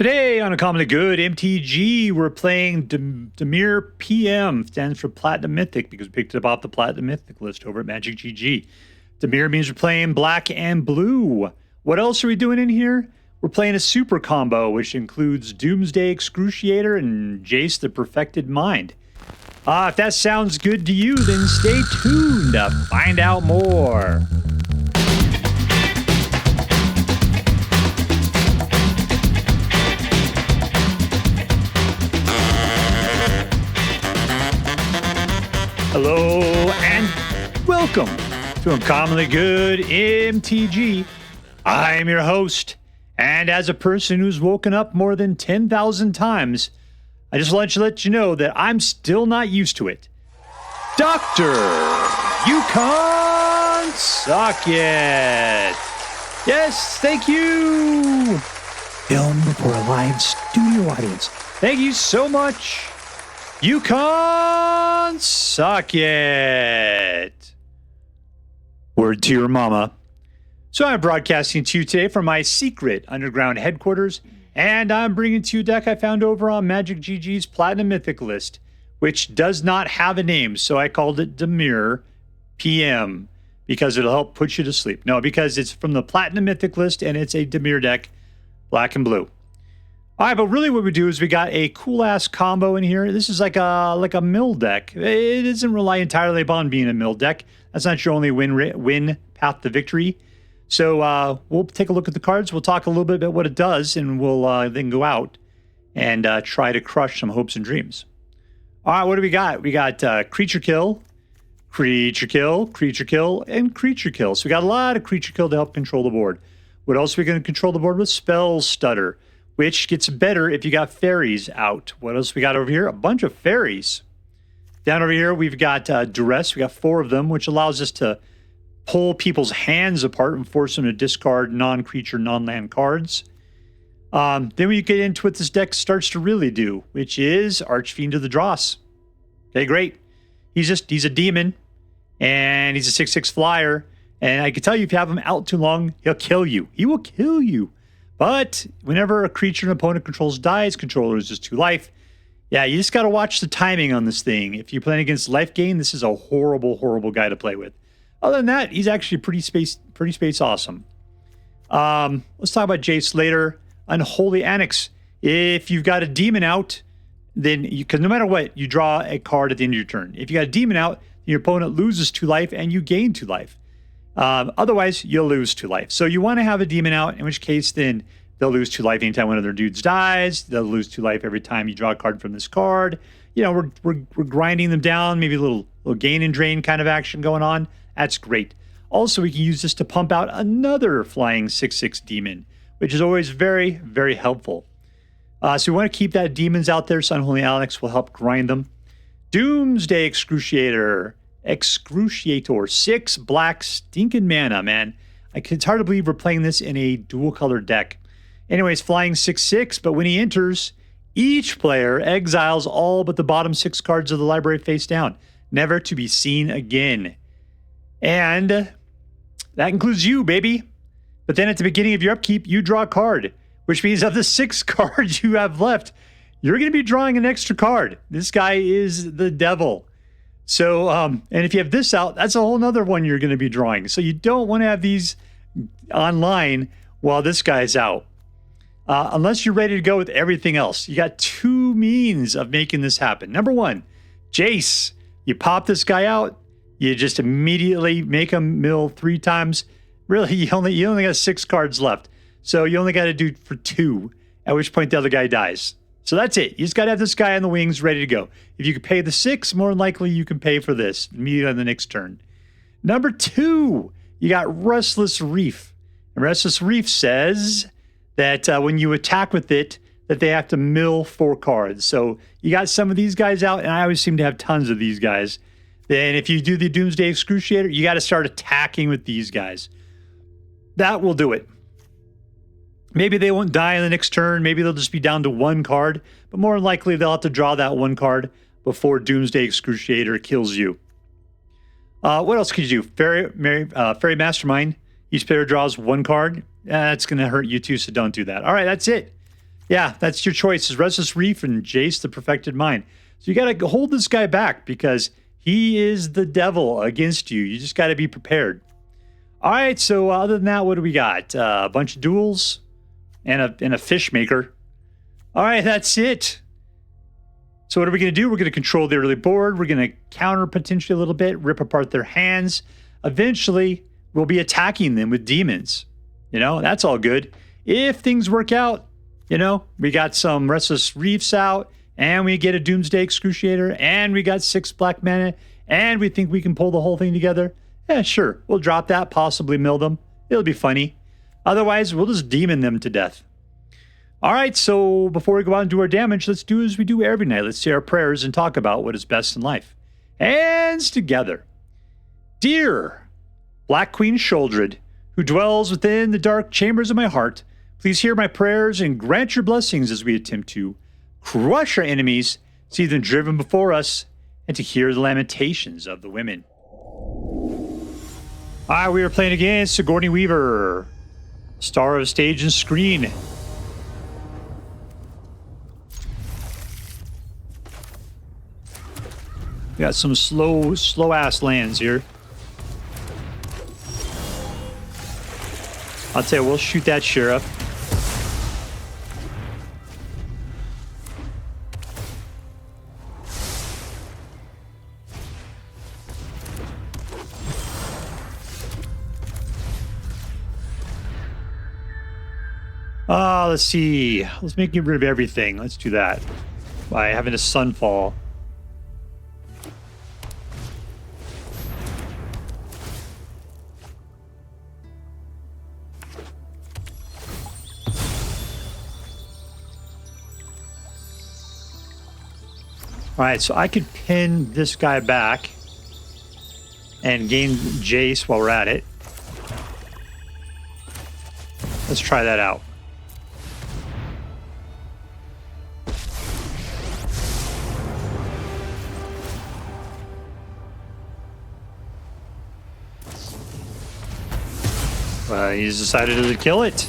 Today on Uncommonly Good MTG, we're playing Dimir PM, stands for Platinum Mythic because we picked it off the Platinum Mythic list over at Magic GG. Dimir means we're playing black and blue. What else are we doing in here? We're playing a super combo, which includes Doomsday Excruciator and Jace the Perfected Mind. If that sounds good to you, then stay tuned to find out more. Hello and welcome to Uncommonly Good MTG. I'm your host, and as a person who's woken up more than 10,000 times, I just want to let you know that I'm still not used to it. Dr. Yukon Suck It. Yes, thank you. Film for a live studio audience. Thank you so much. Yukon Suck It. Word to your mama. So I'm broadcasting to you today from my secret underground headquarters, and I'm bringing to you a deck I found over on Magic GG's Platinum Mythic list, which does not have a name, so I called it Dimir PM, because it'll help put you to sleep. No, because it's from the Platinum Mythic list, and it's a Dimir deck, black and blue. All right, but really what we do is we got a cool-ass combo in here. This is like a mill deck. It doesn't rely entirely upon being a mill deck. That's not your only win path to victory. So we'll take a look at the cards. We'll talk a little bit about what it does, and we'll then go out and try to crush some hopes and dreams. All right, what do we got? We got creature kill, creature kill, creature kill, and creature kill. So we got a lot of creature kill to help control the board. What else are we going to control the board with? Spell Stutter, which gets better if you got fairies out. What else we got over here? A bunch of fairies. Down over here, we've got Duress. We got 4 of them, which allows us to pull people's hands apart and force them to discard non-creature, non-land cards. Then we get into what this deck starts to really do, which is Archfiend of the Dross. Okay, great. He's a demon, and he's a 6/6 flyer. And I can tell you, if you have him out too long, he'll kill you. He will kill you. But whenever a creature an opponent controls dies, controller loses 2 life. Yeah, you just got to watch the timing on this thing. If you're playing against life gain, this is a horrible, horrible guy to play with. Other than that, he's actually pretty space awesome. Let's talk about Jace later. Unholy Annex. If you've got a demon out, then because no matter what, you draw a card at the end of your turn. If you got a demon out, your opponent loses 2 life and you gain 2 life. Otherwise, you'll lose 2 life. So you want to have a demon out, in which case then they'll lose 2 life anytime one of their dudes dies. They'll lose 2 life every time you draw a card from this card. You know, we're grinding them down, maybe a little gain and drain kind of action going on. That's great. Also, we can use this to pump out another flying 6/6 demon, which is always very, very helpful. So we want to keep that demons out there, so Unholy Annex will help grind them. Doomsday Excruciator. 6 black stinking mana, man. It's hard to believe we're playing this in a dual color deck. Anyways, flying 6/6, but when he enters, each player exiles all but the bottom 6 cards of the library face down, never to be seen again. And that includes you, baby. But then at the beginning of your upkeep, you draw a card, which means of the 6 cards you have left, you're going to be drawing an extra card. This guy is the devil. So, and if you have this out, that's a whole nother one you're going to be drawing. So you don't want to have these online while this guy's out. Unless you're ready to go with everything else. You got 2 means of making this happen. Number 1, Jace. You pop this guy out. You just immediately make him mill 3 times. Really, you only got 6 cards left. So you only got to do for 2, at which point the other guy dies. So that's it. You just got to have this guy on the wings ready to go. If you can pay the 6, more than likely you can pay for this immediately on the next turn. Number 2, you got Restless Reef. And Restless Reef says that when you attack with it, that they have to mill 4 cards. So you got some of these guys out, and I always seem to have tons of these guys. Then if you do the Doomsday Excruciator, you got to start attacking with these guys. That will do it. Maybe they won't die in the next turn. Maybe they'll just be down to 1 card. But more than likely, they'll have to draw that 1 card before Doomsday Excruciator kills you. What else could you do? Faerie Mastermind. Each player draws 1 card. That's going to hurt you too, so don't do that. All right, that's it. Yeah, that's your choices. Restless Reef and Jace, the Perfected Mind. So you got to hold this guy back because he is the devil against you. You just got to be prepared. All right, so other than that, what do we got? A bunch of duels and a fish maker. All right, that's it. So what are we going to do? We're going to control the early board. We're going to counter potentially a little bit, rip apart their hands. Eventually, we'll be attacking them with demons. You know, that's all good. If things work out, you know, we got some Restless Reefs out, and we get a Doomsday Excruciator, and we got 6 black mana, and we think we can pull the whole thing together. Yeah, sure. We'll drop that, possibly mill them. It'll be funny. Otherwise, we'll just demon them to death. All right, so before we go out and do our damage, let's do as we do every night. Let's say our prayers and talk about what is best in life. Hands together. Dear Black Queen Sholdred, who dwells within the dark chambers of my heart, please hear my prayers and grant your blessings as we attempt to crush our enemies, see them driven before us, and to hear the lamentations of the women. All right, we are playing against Sigourney Weaver, star of stage and screen. We got some slow-ass lands here. I'll tell you, we'll shoot that sheriff. Let's see. Let's make rid of everything. Let's do that by having a sunfall. All right, so I could pin this guy back and gain Jace while we're at it. Let's try that out. He's decided to kill it.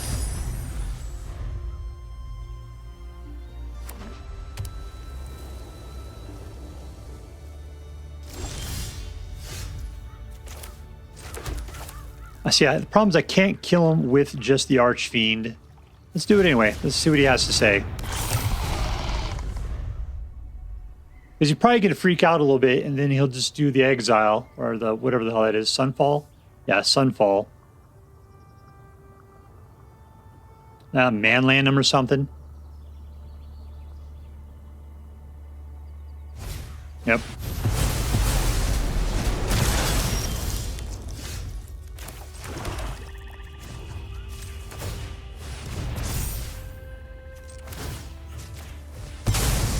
I see. The problem is I can't kill him with just the Archfiend. Let's do it anyway. Let's see what he has to say. Because he's probably going to freak out a little bit, and then he'll just do the Exile, or the whatever the hell that is. Sunfall? Yeah, Sunfall. Manland him or something. Yep.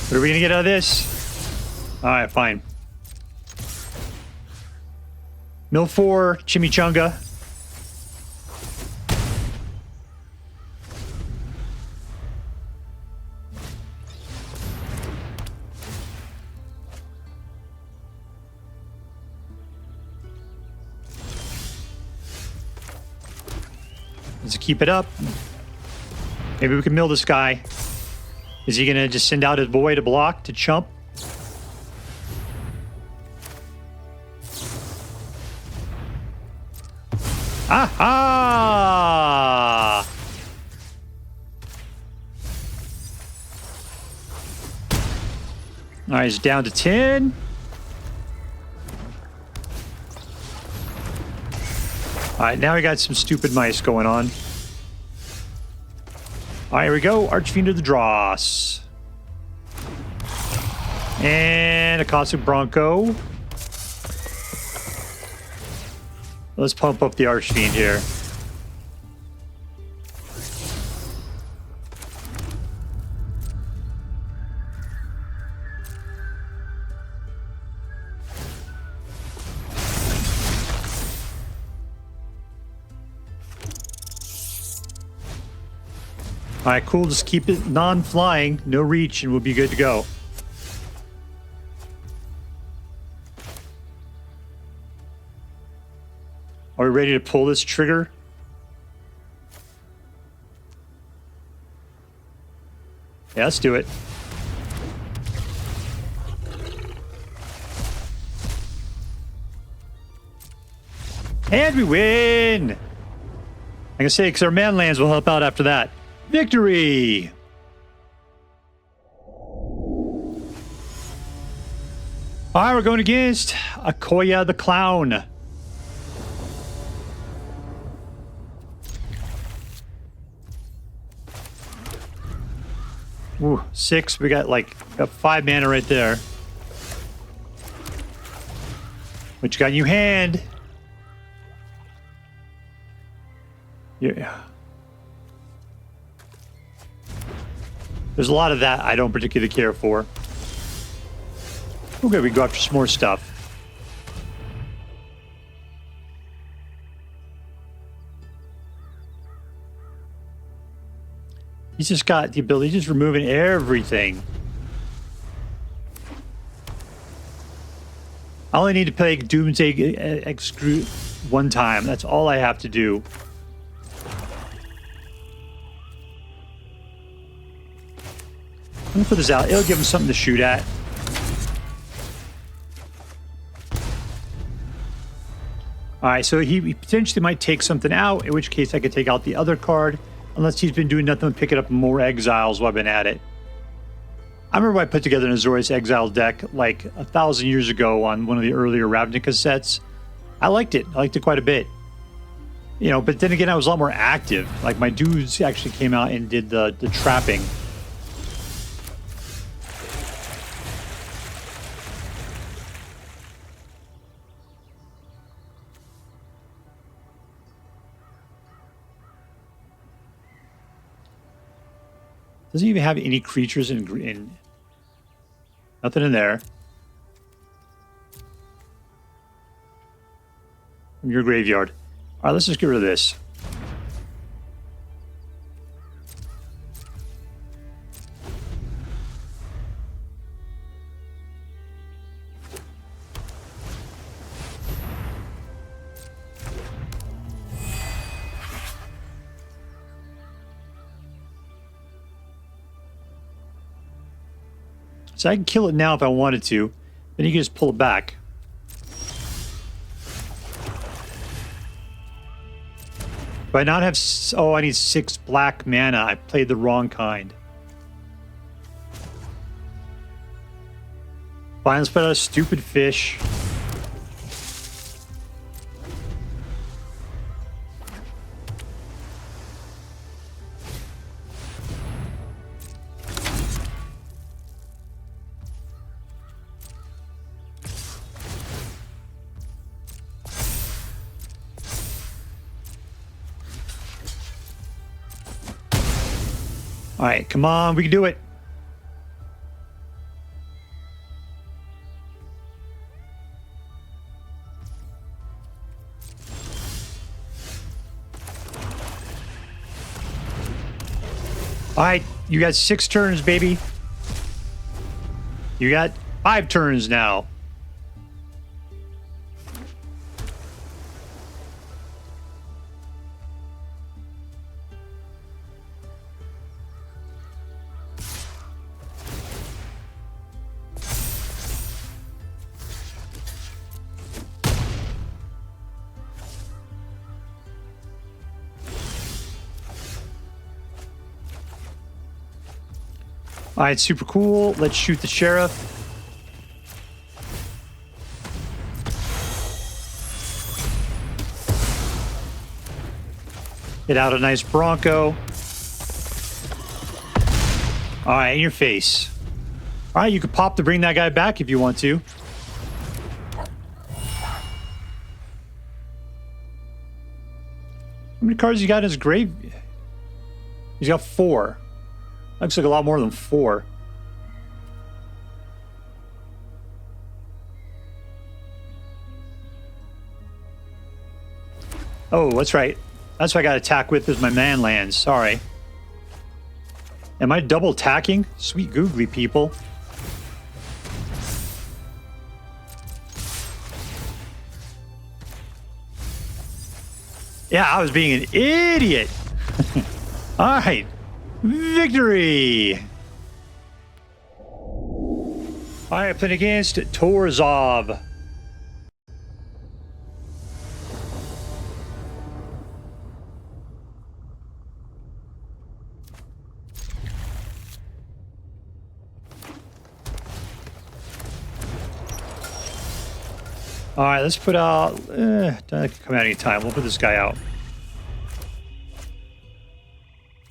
What are we going to get out of this? All right, fine. Mill 4, Chimichanga. Let's keep it up. Maybe we can mill this guy. Is he going to just send out his boy to block, to chump? Aha! All right, he's down to 10. All right, now we got some stupid mice going on. All right, here we go. Archfiend of the Dross. And a Caustic Bronco. Let's pump up the Archfiend here. All right, cool. Just keep it non-flying, no reach, and we'll be good to go. Are we ready to pull this trigger? Yeah, let's do it. And we win! Like I say, because our man lands will help out after that. Victory! All right, we're going against Akoyeh the Clown. Ooh, 6. We got 5 mana right there. What you got in your hand? Yeah. There's a lot of that I don't particularly care for. Okay, we can go after some more stuff. He's just got the ability, just removing everything. I only need to play Doomsday Excruciator one time. That's all I have to do. I'm gonna put this out. It'll give him something to shoot at. Alright, so he potentially might take something out, in which case I could take out the other card, unless he's been doing nothing but picking up more exiles while I've been at it. I remember I put together an Azorius Exile deck like 1,000 years ago on one of the earlier Ravnica sets. I liked it. I liked it quite a bit. You know, but then again, I was a lot more active. Like, my dudes actually came out and did the trapping. Doesn't even have any creatures in nothing in there. From your graveyard. All right, let's just get rid of this. So I can kill it now if I wanted to. Then you can just pull it back. Do I not have... Oh, I need 6 black mana. I played the wrong kind. Fine, let's put out a stupid fish. All right, come on, we can do it. All right, you got 6 turns, baby. You got 5 turns now. All right, super cool. Let's shoot the sheriff. Get out a nice Bronco. All right, in your face. All right, you could pop to bring that guy back if you want to. How many cards you got in his grave? He's got 4. Looks like a lot more than 4. Oh, that's right. That's what I got to attack with is my man lands. Sorry. Am I double attacking? Sweet googly people. Yeah, I was being an idiot. All right. Victory! All right, playing against Torzhov. All right, let's put out... Doesn't come out any time. We'll put this guy out.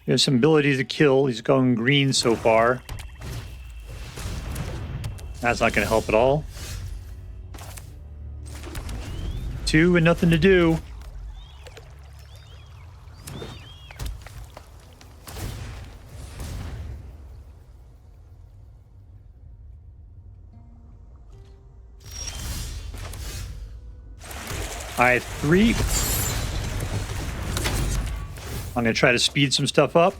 He has some ability to kill. He's going green so far. That's not going to help at all. 2 and nothing to do. All right, 3. I'm going to try to speed some stuff up.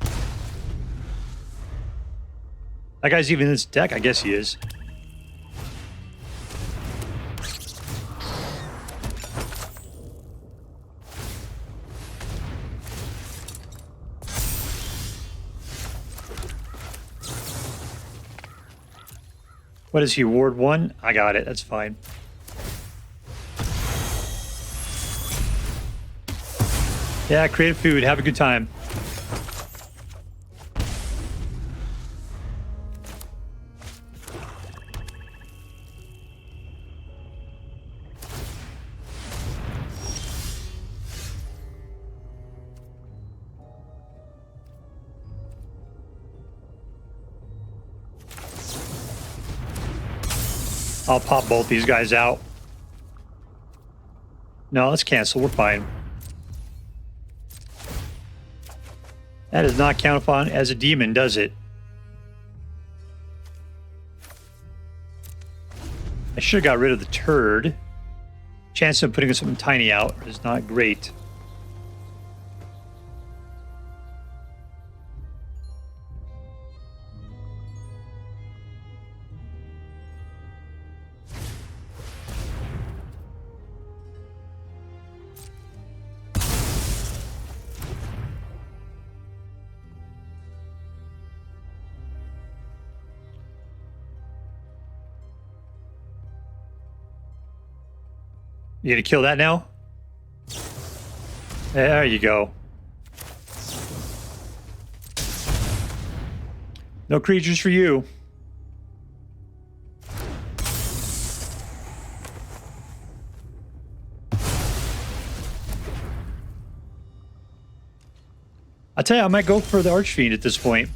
That guy's even in this deck. I guess he is. What is he, Ward 1? I got it. That's fine. Yeah, creative food. Have a good time. I'll pop both these guys out. No, let's cancel. We're fine. That does not count upon as a demon, does it? I should have got rid of the turd. Chance of putting something tiny out is not great. You gonna kill that now? There you go. No creatures for you. I tell you, I might go for the Archfiend at this point.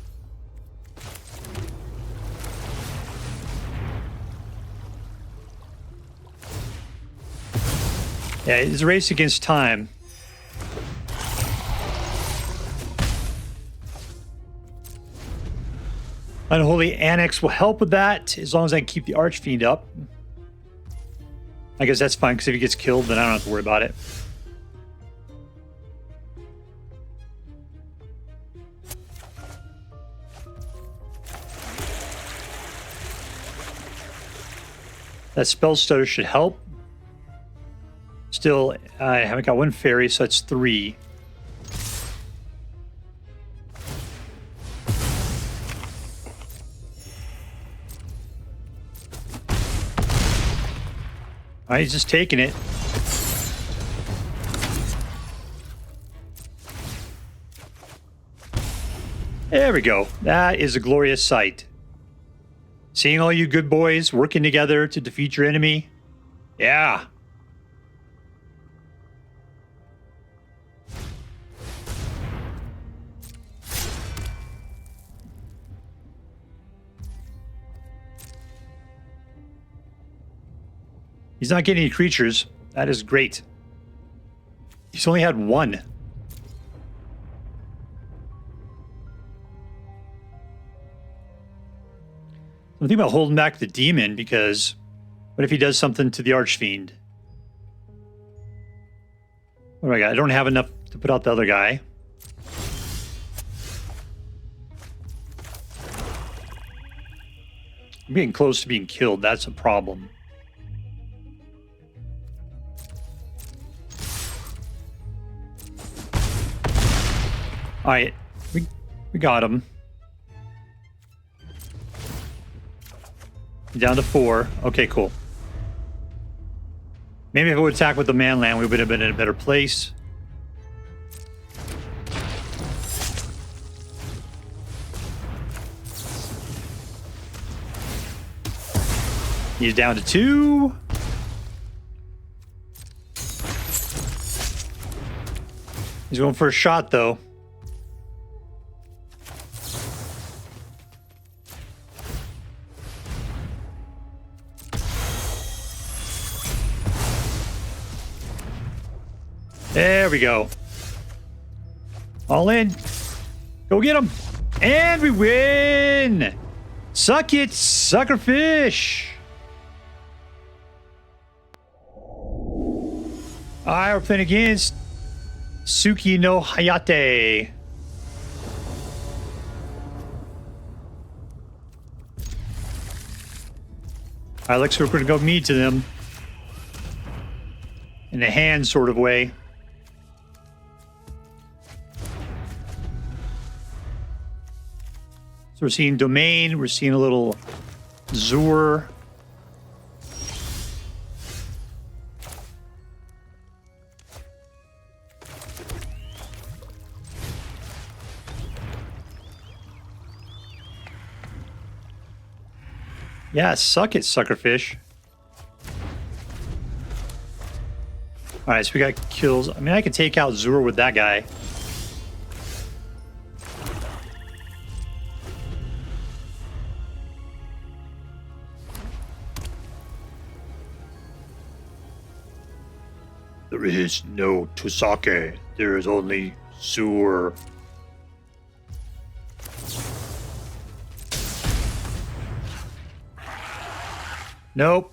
Yeah, it's a race against time. Unholy Annex will help with that, as long as I can keep the Archfiend up. I guess that's fine, because if he gets killed, then I don't have to worry about it. That Spell Stutter should help. Still, I haven't got one fairy, so that's 3. All right, he's just taking it. There we go. That is a glorious sight. Seeing all you good boys working together to defeat your enemy. Yeah. He's not getting any creatures. That is great. He's only had 1. I'm thinking about holding back the demon, because what if he does something to the Archfiend? What do I got? I don't have enough to put out the other guy. I'm getting close to being killed. That's a problem. All right, we got him. Down to 4. Okay, cool. Maybe if it would attack with the man land, we would have been in a better place. He's down to 2. He's going for a shot, though. There we go. All in. Go get him. And we win. Suck it, suckerfish. Alright, we're playing against TsukiNoHayate. Alright, looks like we're going to go mead to them. In a hand sort of way. So we're seeing Domain, we're seeing a little Zur. Yeah, suck it, suckerfish. Alright, so we got kills. I mean, I could take out Zur with that guy. There is no Tosake. There is only Zur. Nope.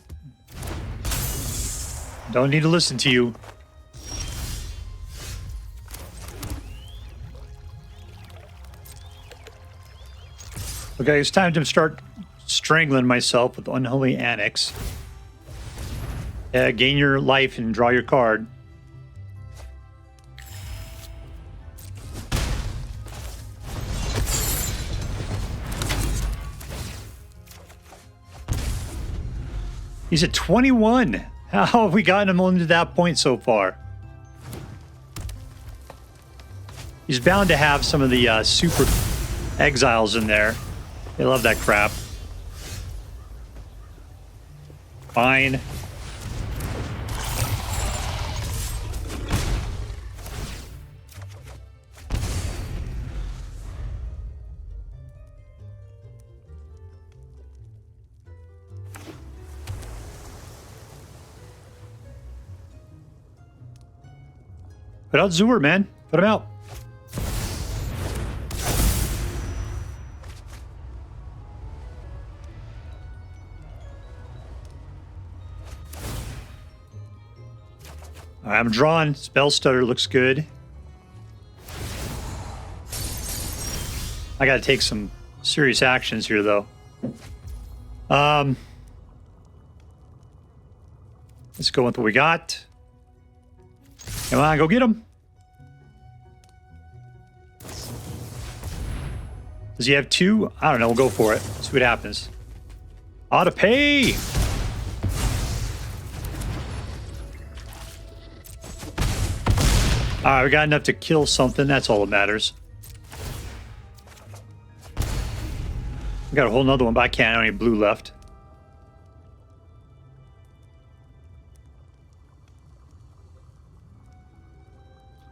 Don't need to listen to you. Okay, it's time to start strangling myself with Unholy Annex. Gain your life and draw your card. He's at 21. How have we gotten him only to that point so far? He's bound to have some of the super exiles in there. They love that crap. Fine. Put out Zur, man. Put him out. All right, I'm drawn. Spell Stutter looks good. I got to take some serious actions here, though. Let's go with what we got. Come on, go get him. Does he have 2? I don't know. We'll go for it. See what happens. Ought to pay. All right, we got enough to kill something. That's all that matters. We got a whole nother one, but I can't. I don't have any blue left.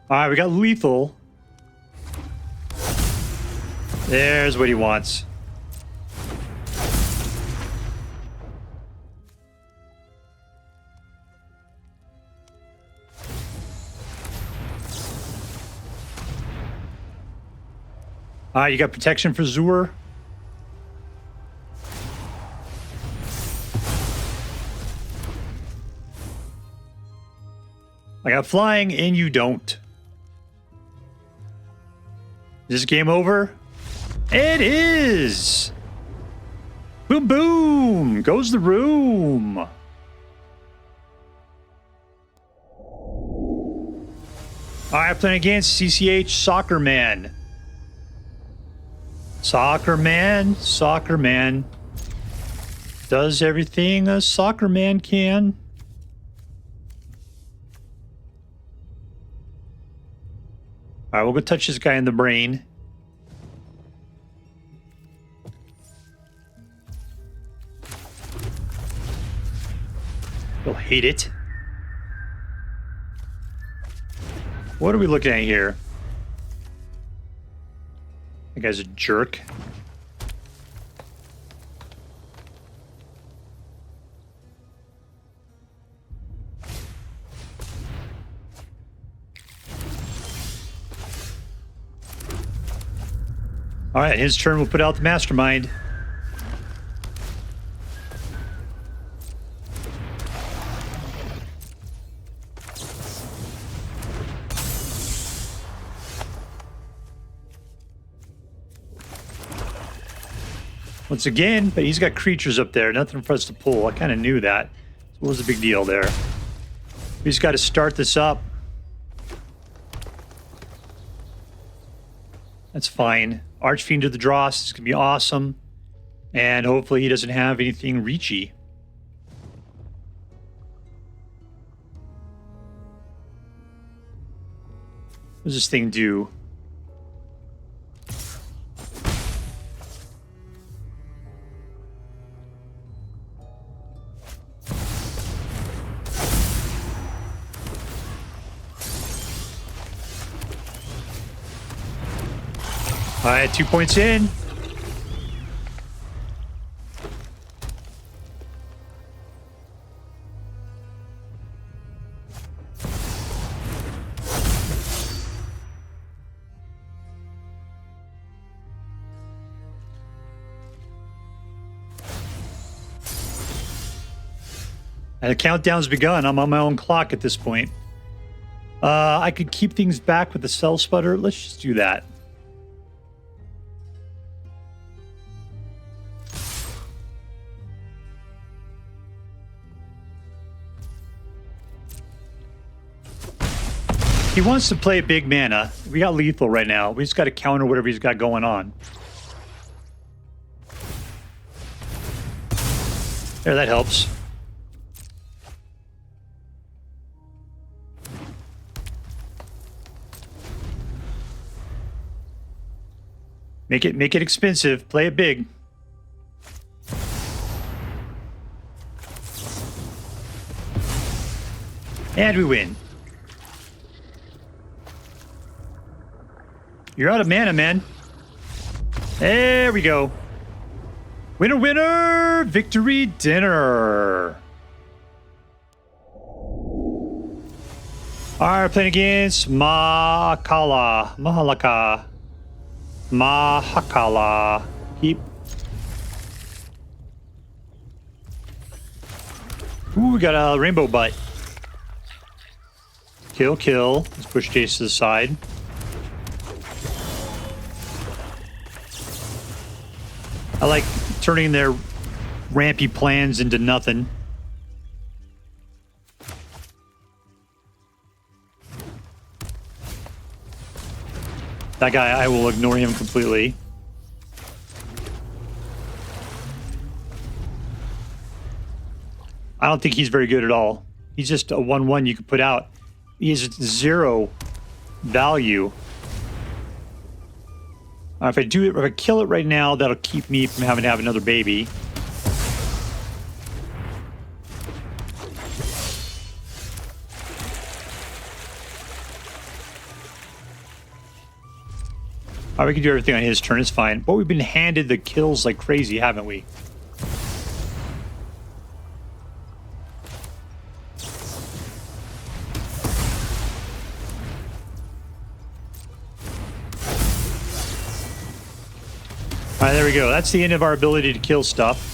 All right, we got lethal. There's what he wants. All right, you got protection for Zur. I got flying and you don't. Is this game over? It is! Boom, boom! Goes the room! Alright, playing against CCHSoccerMan. SoccerMan. Does everything a soccer man can. All right, we'll go touch this guy in the brain. He'll hate it. What are we looking at here? That guy's a jerk. All right, his turn. We'll put out the Mastermind. Once again, but he's got creatures up there. Nothing for us to pull. I kind of knew that. So what was the big deal there? We just got to start this up. That's fine. Archfiend to the Dross is going to be awesome. And hopefully he doesn't have anything reachy. What does this thing do? All right, 2 points in. And the countdown's begun. I'm on my own clock at this point. I could keep things back with the Spell Stutter. Let's just do that. He wants to play big mana. We got lethal right now. We just got to counter whatever he's got going on. There, that helps. Make it expensive. Play it big. And we win. You're out of mana, man. There we go. Winner, winner! Victory dinner! Alright, playing against Mahakala. Mahakala. Keep. Ooh, we got a rainbow butt. Kill, kill. Let's push Jace to the side. I like turning their rampy plans into nothing. That guy, I will ignore him completely. I don't think he's very good at all. He's just a 1/1 you could put out. He has 0 value. If I do it, if I kill it right now, that'll keep me from having to have another baby. All right, we can do everything on his turn. It's fine. But we've been handed the kills like crazy, haven't we? All right, there we go. That's the end of our ability to kill stuff.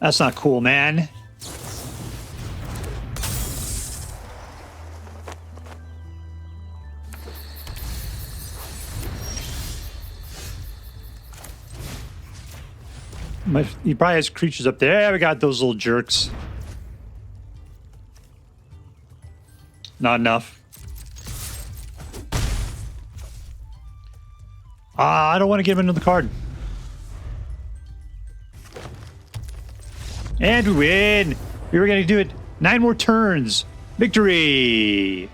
That's not cool, man. He probably has creatures up there. Yeah, we got those little jerks. Not enough. I don't want to give him another card. And we win. We were going to do it 9 more turns. Victory.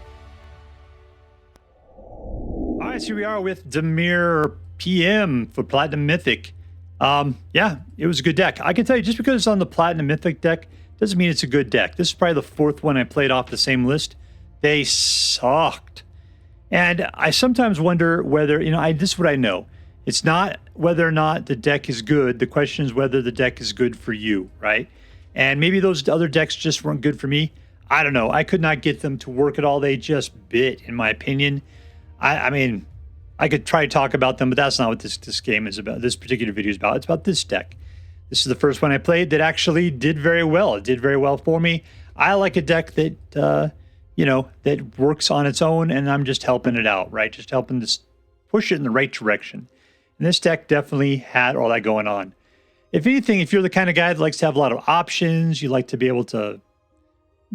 All right, so here we are with Dimir PM for Platinum Mythic. Yeah, it was a good deck. I can tell you, just because it's on the Platinum Mythic deck doesn't mean it's a good deck. This is probably the 4th one I played off the same list. They sucked. And I sometimes wonder whether, this is what I know. It's not whether or not the deck is good. The question is whether the deck is good for you, right? And maybe those other decks just weren't good for me. I don't know. I could not get them to work at all. They just bit, in my opinion. I mean, I could try to talk about them, but that's not what this game is about. This particular video is about. It's about this deck. This is the first one I played that actually did very well. It did very well for me. I like a deck that, that works on its own, and I'm just helping it out, right? Just helping to push it in the right direction. And this deck definitely had all that going on. If anything, if you're the kind of guy that likes to have a lot of options, you like to be able to,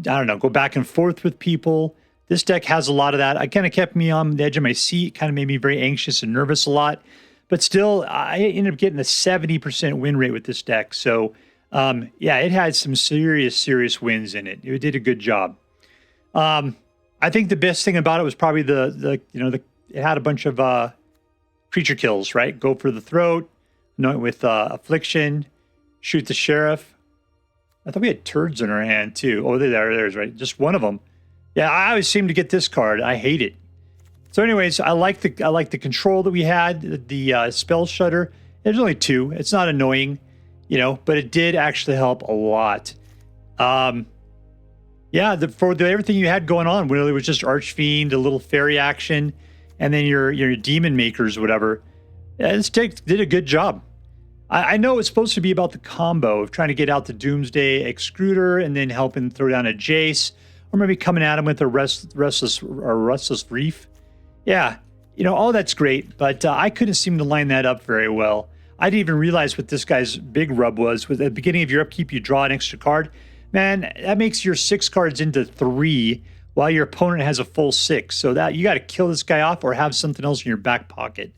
go back and forth with people, this deck has a lot of that. It kind of kept me on the edge of my seat, kind of made me very anxious and nervous a lot. But still, I ended up getting a 70% win rate with this deck. So, yeah, it had some serious wins in it. It did a good job. I think the best thing about it was probably it had a bunch of creature kills, right? Go for the throat, Anoint with Affliction, shoot the sheriff. I thought we had turds in our hand too. Oh, there's right. Just one of them. Yeah, I always seem to get this card. I hate it. So, anyways, I like the control that we had. The Spell Stutter. There's only 2. It's not annoying, but it did actually help a lot. Yeah, for everything you had going on, really, it was just Archfiend, a little fairy action, and then your demon makers, whatever. Yeah, this deck did a good job. I know it's supposed to be about the combo of trying to get out the Doomsday Excruciator and then helping throw down a Jace, or maybe coming at him with a Restless Reef. Yeah, all that's great, but I couldn't seem to line that up very well. I didn't even realize what this guy's big rub was. At the beginning of your upkeep, you draw an extra card. Man, that makes your 6 cards into 3 while your opponent has a full 6. So that you got to kill this guy off or have something else in your back pocket.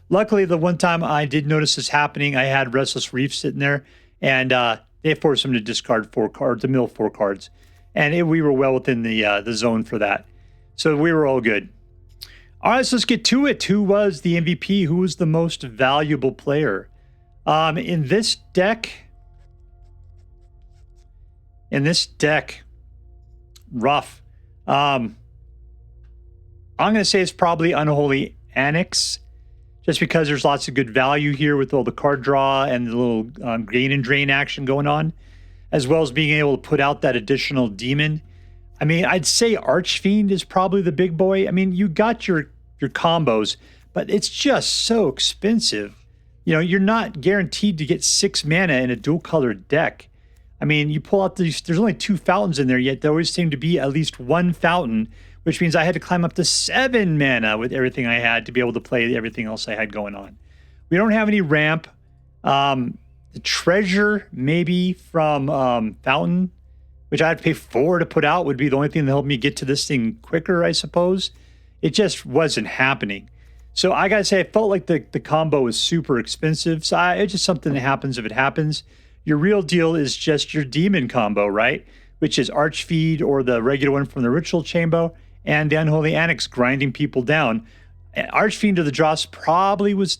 Luckily, the one time I did notice this happening, I had Restless Reef sitting there, and they forced him to discard 4 cards, to mill 4 cards. And we were well within the zone for that. So we were all good. All right, so let's get to it. Who was the MVP? Who was the most valuable player? In this deck, rough. I'm going to say it's probably Unholy Annex, just because there's lots of good value here with all the card draw and the little gain and drain action going on, as well as being able to put out that additional demon. I mean, I'd say Archfiend is probably the big boy. I mean, you got your combos, but it's just so expensive. You're not guaranteed to get 6 mana in a dual colored deck. I mean, you pull out there's only 2 fountains in there, yet there always seemed to be at least 1 fountain, which means I had to climb up to 7 mana with everything I had to be able to play everything else I had going on. We don't have any ramp. The treasure, maybe from Fountain, which I had to pay 4 to put out, would be the only thing that helped me get to this thing quicker, I suppose. It just wasn't happening. So I got to say, I felt like the combo was super expensive. So it's just something that happens if it happens. Your real deal is just your demon combo, right? Which is Archfiend or the regular one from the Ritual Chamber and the Unholy Annex grinding people down. Archfiend or the Dross probably was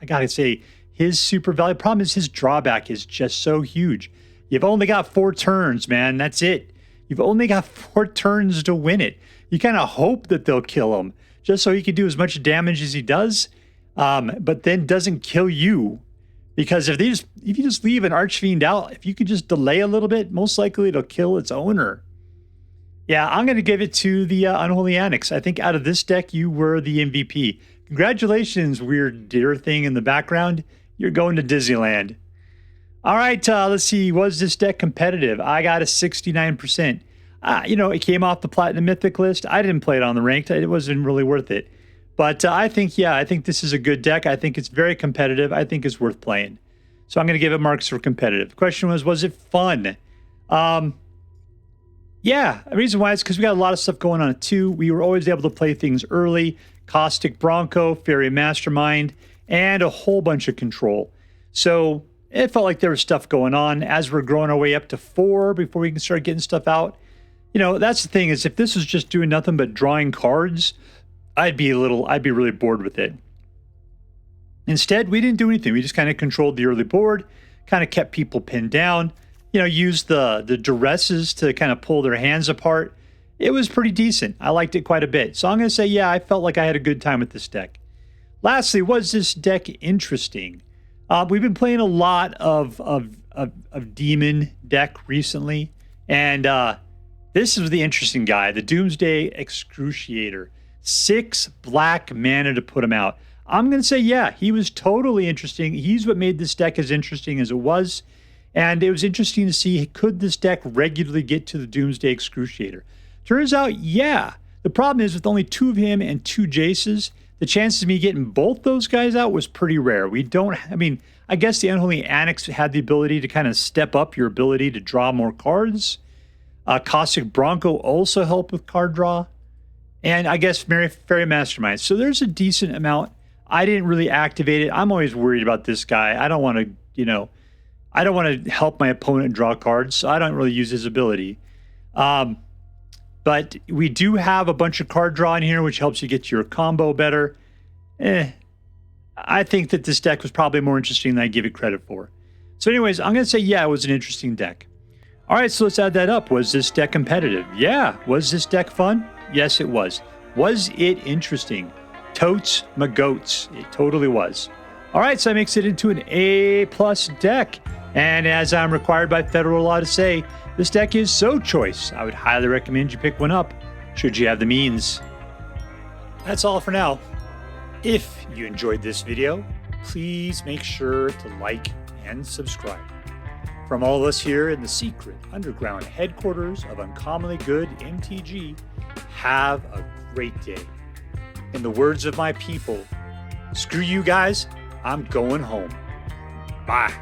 I got to say, his super value. Problem is his drawback is just so huge. You've only got 4 turns, man. That's it. You've only got 4 turns to win it. You kind of hope that they'll kill him just so he can do as much damage as he does, but then doesn't kill you. Because if you just leave an Archfiend out, if you could just delay a little bit, most likely it'll kill its owner. Yeah, I'm going to give it to the Unholy Annex. I think out of this deck, you were the MVP. Congratulations, weird deer thing in the background. You're going to Disneyland. All right, let's see. Was this deck competitive? I got a 69%. It came off the Platinum Mythic list. I didn't play it on the ranked. It wasn't really worth it. But I think this is a good deck. I think it's very competitive. I think it's worth playing. So I'm going to give it marks for competitive. The question was it fun? Yeah, the reason why is because we got a lot of stuff going on at 2. We were always able to play things early. Caustic Bronco, Faerie Mastermind, and a whole bunch of control. So it felt like there was stuff going on as we're growing our way up to 4 before we can start getting stuff out. You know, that's the thing is if this was just doing nothing but drawing cards, I'd be really bored with it. Instead, we didn't do anything. We just kind of controlled the early board, kind of kept people pinned down, you know, used the Duresses to kind of pull their hands apart. It was pretty decent. I liked it quite a bit. So I'm going to say, yeah, I felt like I had a good time with this deck. Lastly, was this deck interesting? We've been playing a lot of demon deck recently, and this is the interesting guy, the Doomsday Excruciator. 6 black mana to put him out. I'm going to say, yeah, he was totally interesting. He's what made this deck as interesting as it was. And it was interesting to see, could this deck regularly get to the Doomsday Excruciator? Turns out, yeah. The problem is with only 2 of him and 2 Jaces, the chances of me getting both those guys out was pretty rare. I guess the Unholy Annex had the ability to kind of step up your ability to draw more cards. Caustic Bronco also helped with card draw. And I guess Faerie Mastermind. So there's a decent amount. I didn't really activate it. I'm always worried about this guy. I don't want to help my opponent draw cards, so I don't really use his ability. But we do have a bunch of card draw in here, which helps you get your combo better. I think that this deck was probably more interesting than I give it credit for. So anyways, I'm going to say, yeah, it was an interesting deck. All right, so let's add that up. Was this deck competitive? Yeah. Was this deck fun? Yes, it was. Was it interesting? Totes my goats. It totally was. All right, so that makes it into an A+ deck. And as I'm required by federal law to say, this deck is so choice. I would highly recommend you pick one up, should you have the means. That's all for now. If you enjoyed this video, please make sure to like and subscribe. From all of us here in the secret underground headquarters of Uncommonly Good MTG, have a great day. In the words of my people, screw you guys, I'm going home. Bye.